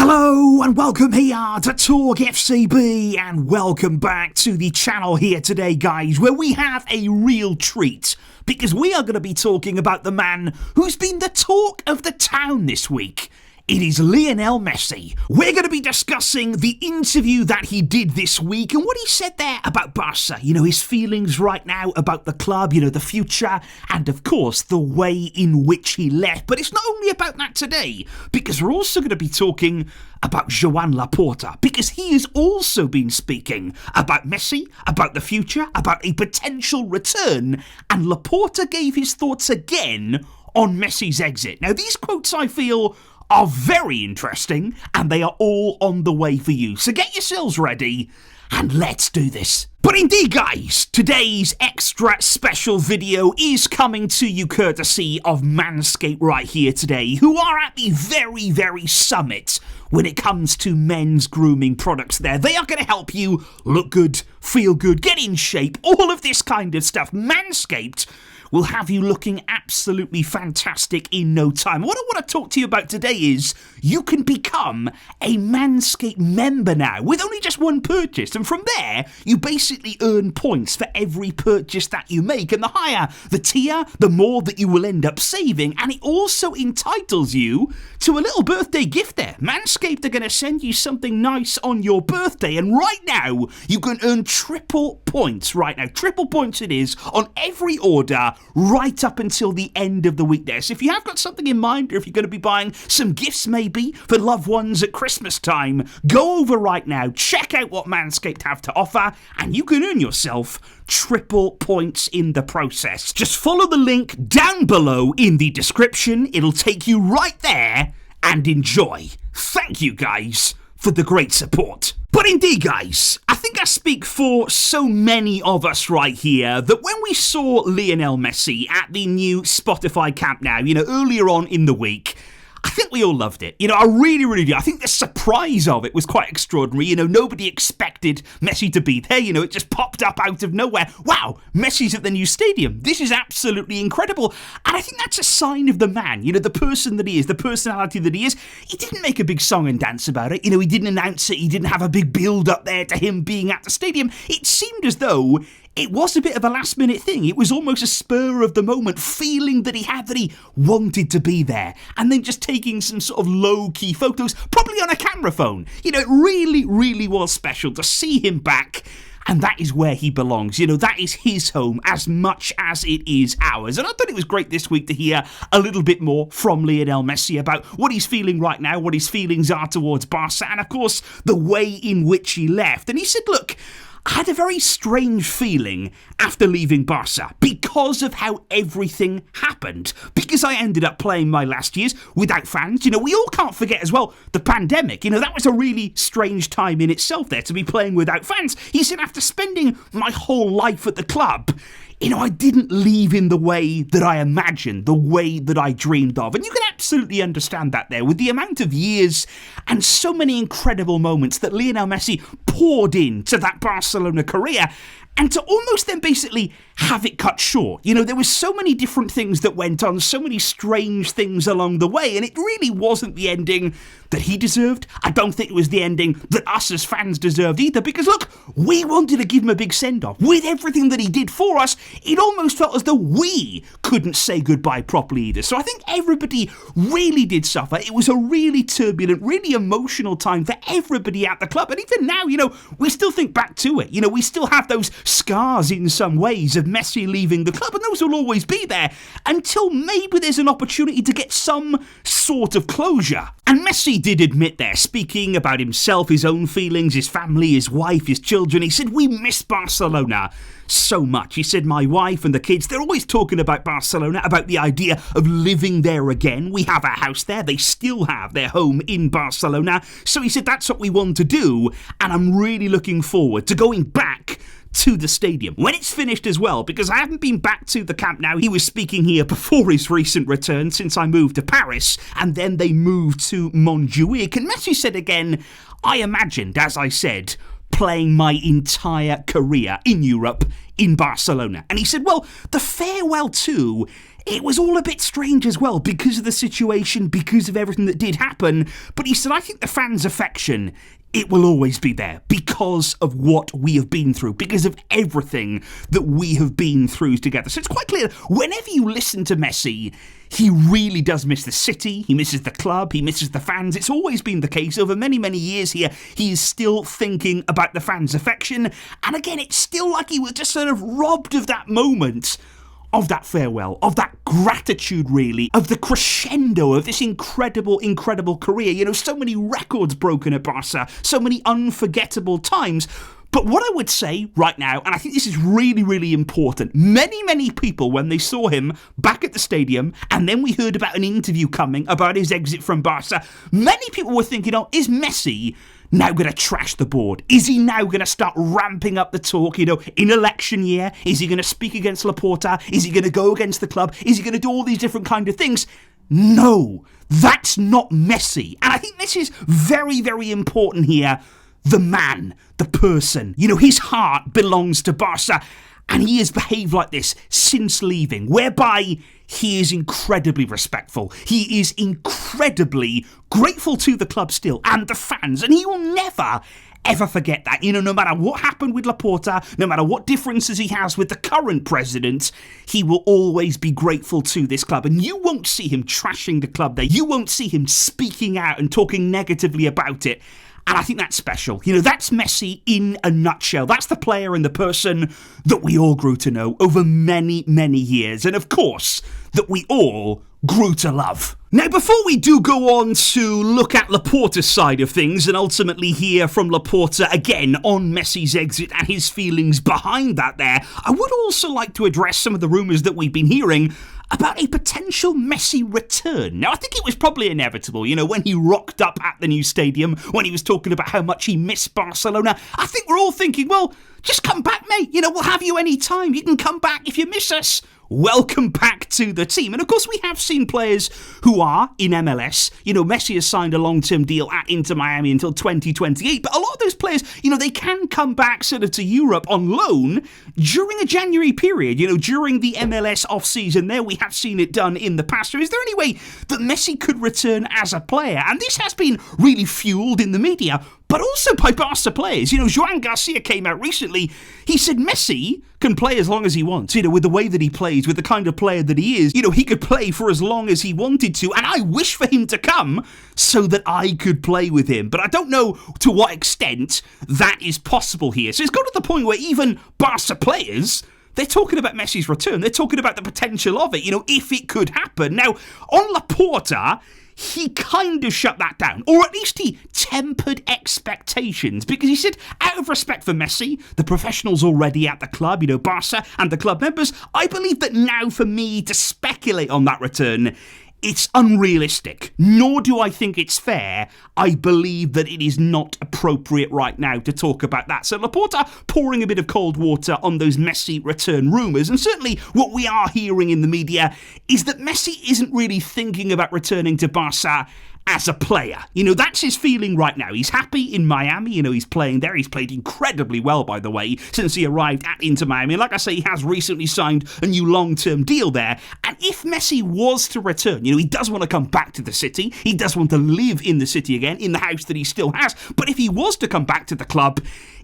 Hello and welcome here to TalkFCB and welcome back to the channel here today, guys, where we have a real treat because we are going to be talking about the man who's been the talk of the town this week. It is Lionel Messi. We're going to be discussing the interview that he did this week and what he said there about Barca. You know, his feelings right now about the club, the future, and of course, the way in which he left. But it's not only about that today, because we're also going to be talking about Joan Laporta, because he has also been speaking about Messi, about the future, about a potential return, and Laporta gave his thoughts again on Messi's exit. Now, these quotes, I feel, are very interesting, and they are all on the way for you. So get yourselves ready, and let's do this. But indeed, guys, today's extra special video is coming to you courtesy of Manscaped right here today, who are at the very, very summit when it comes to men's grooming products there. They are going to help you look good, feel good, get in shape, all of this kind of stuff. Manscaped will have you looking absolutely fantastic in no time. What I want to talk to you about today is you can become a Manscaped member now with only just one purchase. And from there, you basically earn points for every purchase that you make. And the higher the tier, the more that you will end up saving. And it also entitles you to a little birthday gift there. Manscaped are going to send you something nice on your birthday. And right now, you can earn triple points right now. Triple points it is on every order right up until the end of the week there. So if you have got something in mind, or if you're going to be buying some gifts maybe for loved ones at Christmas time, go over right now, check out what Manscaped have to offer, and you can earn yourself triple points in the process. Just follow the link down below in the description. It'll take you right there, and enjoy. Thank you, guys, for the great support. But indeed, guys, I think I speak for so many of us right here that when we saw Lionel Messi at the new Spotify Camp Nou, earlier on in the week, I think we all loved it. I really, really do. I think the surprise of it was quite extraordinary. Nobody expected Messi to be there. It just popped up out of nowhere. Wow, Messi's at the new stadium. This is absolutely incredible. And I think that's a sign of the man, the person that he is, the personality that he is. He didn't make a big song and dance about it. He didn't announce it. He didn't have a big build up there to him being at the stadium. It seemed as though it was a bit of a last-minute thing. It was almost a spur of the moment feeling that he wanted to be there. And then just taking some sort of low-key photos, probably on a camera phone. It really, really was special to see him back. And that is where he belongs. That is his home as much as it is ours. And I thought it was great this week to hear a little bit more from Lionel Messi about what he's feeling right now, what his feelings are towards Barca, and of course, the way in which he left. And he said, look, I had a very strange feeling after leaving Barca because of how everything happened. Because I ended up playing my last years without fans. We all can't forget as well the pandemic. That was a really strange time in itself there to be playing without fans. He said after spending my whole life at the club, I didn't leave in the way that I imagined, the way that I dreamed of. And you can absolutely understand that there with the amount of years and so many incredible moments that Lionel Messi poured into that Barcelona career. And to almost then basically have it cut short. There was so many different things that went on, so many strange things along the way, and it really wasn't the ending that he deserved. I don't think it was the ending that us as fans deserved either, because look, we wanted to give him a big send-off. With everything that he did for us, it almost felt as though we couldn't say goodbye properly either. So I think everybody really did suffer. It was a really turbulent, really emotional time for everybody at the club. And even now, we still think back to it. We still have those scars in some ways of Messi leaving the club, and those will always be there until maybe there's an opportunity to get some sort of closure. And Messi did admit there, speaking about himself, his own feelings, his family, his wife, his children. He said, we miss Barcelona so much. He said, my wife and the kids, they're always talking about Barcelona, about the idea of living there again. We have a house there. They still have their home in Barcelona. So he said, that's what we want to do. And I'm really looking forward to going back to the stadium when it's finished as well, because I haven't been back to the Camp Nou. He was speaking here before his recent return since I moved to Paris, and then they moved to Montjuic. And Messi said again, I imagined, as I said, playing my entire career in Europe in Barcelona. And he said, well, the farewell too, it was all a bit strange as well because of the situation, because of everything that did happen. But he said, I think the fans' affection, it will always be there because of what we have been through, because of everything that we have been through together. So it's quite clear, whenever you listen to Messi, he really does miss the city, he misses the club, he misses the fans. It's always been the case over many, many years here. He is still thinking about the fans' affection. And again, it's still like he was just sort of robbed of that moment, of that farewell, of that gratitude, really, of the crescendo of this incredible, incredible career. You know, so many records broken at Barca, so many unforgettable times. But what I would say right now, and I think this is really, really important, many, many people, when they saw him back at the stadium, and then we heard about an interview coming about his exit from Barca, many people were thinking, oh, is Messi now going to trash the board? Is he now going to start ramping up the talk, you know, in election year? Is he going to speak against Laporta? Is he going to go against the club? Is he going to do all these different kind of things? No, that's not Messi. And I think this is very, very important here. The man, the person, you know, his heart belongs to Barca. And he has behaved like this since leaving, whereby he is incredibly respectful. He is incredibly grateful to the club still and the fans. And he will never, ever forget that. You know, no matter what happened with Laporta, no matter what differences he has with the current president, he will always be grateful to this club. And you won't see him trashing the club there. You won't see him speaking out and talking negatively about it. And I think that's special. You know, that's Messi in a nutshell. That's the player and the person that we all grew to know over many, many years. And of course, that we all grew to love. Now, before we do go on to look at Laporta's side of things and ultimately hear from Laporta again on Messi's exit and his feelings behind that there, I would also like to address some of the rumours that we've been hearing about a potential Messi return. Now, I think it was probably inevitable, you know, when he rocked up at the new stadium, when he was talking about how much he missed Barcelona. I think we're all thinking, well, just come back, mate. You know, we'll have you any time. You can come back if you miss us. Welcome back to the team. And of course, we have seen players who are in MLS. You know, Messi has signed a long-term deal at Inter Miami until 2028. But a lot of those players, you know, they can come back sort of to Europe on loan during a January period. You know, during the MLS off-season there, we have seen it done in the past. So is there any way that Messi could return as a player? And this has been really fueled in the media, but also by Barca players. You know, Joan Garcia came out recently. He said Messi can play as long as he wants, you know, with the way that he plays, with the kind of player that he is. You know, he could play for as long as he wanted to, and I wish for him to come so that I could play with him. But I don't know to what extent that is possible here. So it's got to the point where even Barca players, they're talking about Messi's return. They're talking about the potential of it, you know, if it could happen. Now, on Laporta, he kind of shut that down, or at least he tempered expectations, because he said, out of respect for Messi, the professionals already at the club, you know, Barca and the club members, I believe that now for me to speculate on that return, it's unrealistic, nor do I think it's fair. I believe that it is not appropriate right now to talk about that. So Laporta pouring a bit of cold water on those Messi return rumours, and certainly what we are hearing in the media is that Messi isn't really thinking about returning to Barca as a player. You know, that's his feeling right now. He's happy in Miami. You know, he's playing there. He's played incredibly well, by the way, since he arrived at Inter Miami. And like I say, he has recently signed a new long-term deal there. And if Messi was to return, you know, he does want to come back to the city. He does want to live in the city again, in the house that he still has. But if he was to come back to the club,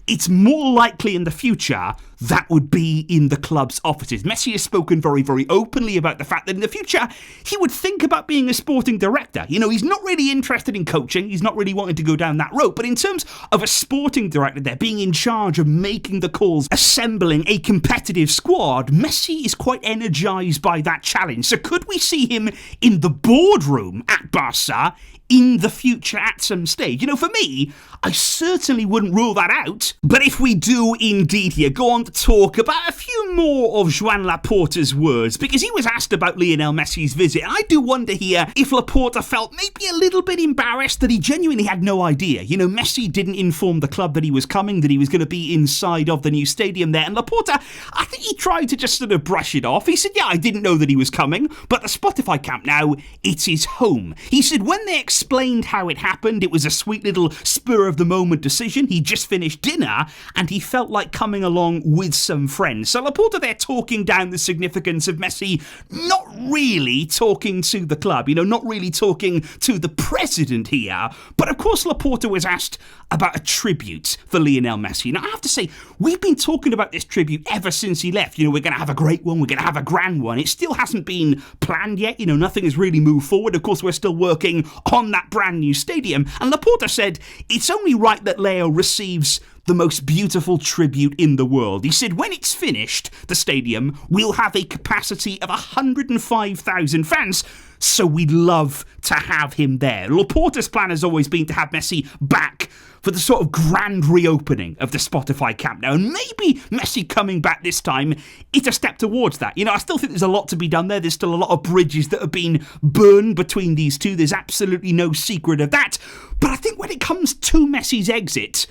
it's more likely in the future that would be in the club's offices. Messi has spoken very, very openly about the fact that in the future, he would think about being a sporting director. You know, he's not really interested in coaching. He's not really wanting to go down that road. But in terms of a sporting director there, being in charge of making the calls, assembling a competitive squad, Messi is quite energised by that challenge. So could we see him in the boardroom at Barca in the future at some stage? You know, for me, I certainly wouldn't rule that out. But if we do indeed here go on to talk about a few more of Joan Laporta's words, because he was asked about Lionel Messi's visit, and I do wonder here if Laporta felt maybe a little bit embarrassed that he genuinely had no idea. You know, Messi didn't inform the club that he was coming, that he was going to be inside of the new stadium there, and Laporta, I think he tried to just sort of brush it off. He said, yeah, I didn't know that he was coming, but the Spotify Camp Nou, it's his home. He said when they explained how it happened. It was a sweet little spur-of-the-moment decision. He just finished dinner, and he felt like coming along with some friends. So Laporta there talking down the significance of Messi not really talking to the club, not really talking to the president here. But of course, Laporta was asked about a tribute for Lionel Messi. Now, I have to say, we've been talking about this tribute ever since he left. We're going to have a great one. We're going to have a grand one. It still hasn't been planned yet. Nothing has really moved forward. Of course, we're still working on that brand new stadium. And Laporta said, it's only right that Leo receives the most beautiful tribute in the world. He said, when it's finished, the stadium will have a capacity of 105,000 fans, so we'd love to have him there. Laporta's plan has always been to have Messi back for the sort of grand reopening of the Spotify Camp Nou. And maybe Messi coming back this time is a step towards that. I still think there's a lot to be done there. There's still a lot of bridges that have been burned between these two. There's absolutely no secret of that. But I think when it comes to Messi's exit,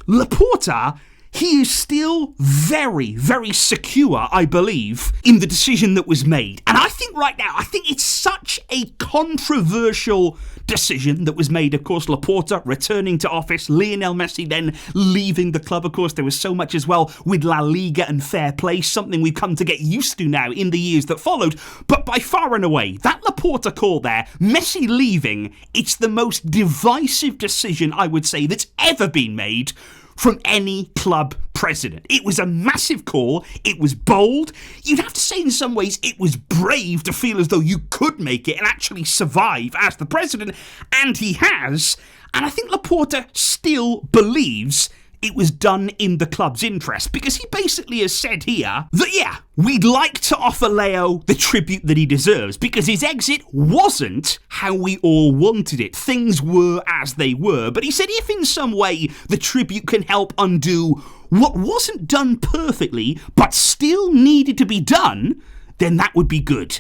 Laporta, he is still very, very secure, I believe, in the decision that was made. And I think right now, it's such a controversial decision that was made. Of course, Laporta returning to office, Lionel Messi then leaving the club. Of course, there was so much as well with La Liga and fair play, something we've come to get used to now in the years that followed. But by far and away, that Laporta call there, Messi leaving, it's the most divisive decision, I would say, that's ever been made from any club president. It was a massive call. It was bold. You'd have to say in some ways it was brave to feel as though you could make it and actually survive as the president, and he has. And I think Laporta still believes it was done in the club's interest, because he basically has said here that, we'd like to offer Leo the tribute that he deserves, because his exit wasn't how we all wanted it. Things were as they were. But he said if in some way the tribute can help undo what wasn't done perfectly, but still needed to be done, then that would be good.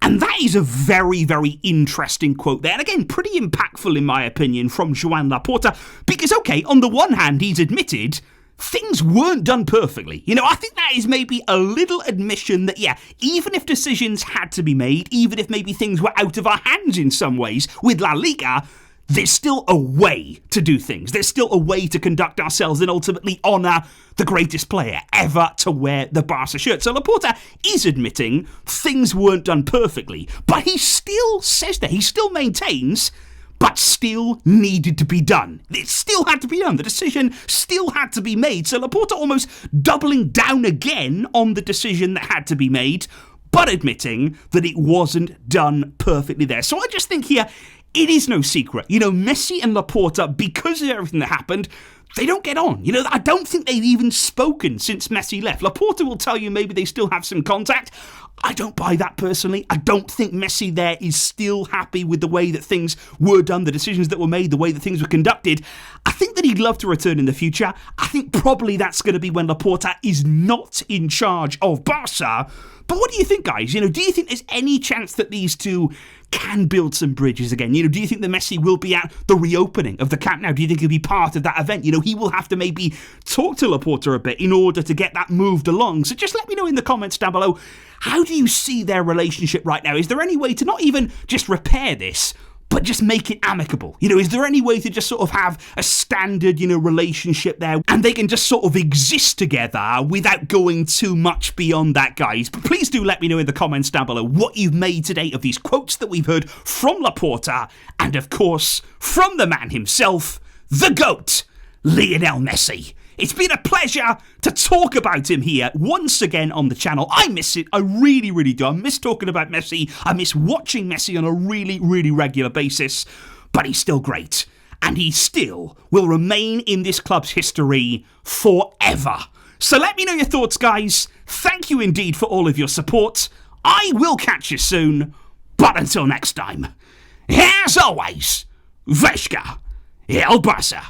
And that is a very, very interesting quote there. And again, pretty impactful in my opinion from Joan Laporta. Because, okay, on the one hand, he's admitted things weren't done perfectly. I think that is maybe a little admission that, even if decisions had to be made, even if maybe things were out of our hands in some ways with La Liga, there's still a way to do things. There's still a way to conduct ourselves and ultimately honour the greatest player ever to wear the Barca shirt. So Laporta is admitting things weren't done perfectly, but he still says that. He still maintains, but still needed to be done. It still had to be done. The decision still had to be made. So Laporta almost doubling down again on the decision that had to be made, but admitting that it wasn't done perfectly there. So I just think here, it is no secret. Messi and Laporta, because of everything that happened, they don't get on. I don't think they've even spoken since Messi left. Laporta will tell you maybe they still have some contact. I don't buy that personally. I don't think Messi there is still happy with the way that things were done, the decisions that were made, the way that things were conducted. I think that he'd love to return in the future. I think probably that's going to be when Laporta is not in charge of Barca. But what do you think, guys? Do you think there's any chance that these two can build some bridges again? Do you think that Messi will be at the reopening of the Camp Nou? Do you think he'll be part of that event? He will have to maybe talk to Laporta a bit in order to get that moved along. So just let me know in the comments down below, how do you see their relationship right now? Is there any way to not even just repair this, but just make it amicable? Is there any way to just sort of have a standard, relationship there, and they can just sort of exist together without going too much beyond that, guys? But please do let me know in the comments down below what you've made today of these quotes that we've heard from Laporta, and of course, from the man himself, the GOAT, Lionel Messi. It's been a pleasure to talk about him here once again on the channel. I miss it. I really, really do. I miss talking about Messi. I miss watching Messi on a really, really regular basis. But he's still great. And he still will remain in this club's history forever. So let me know your thoughts, guys. Thank you indeed for all of your support. I will catch you soon. But until next time, as always, Veshka El Barça.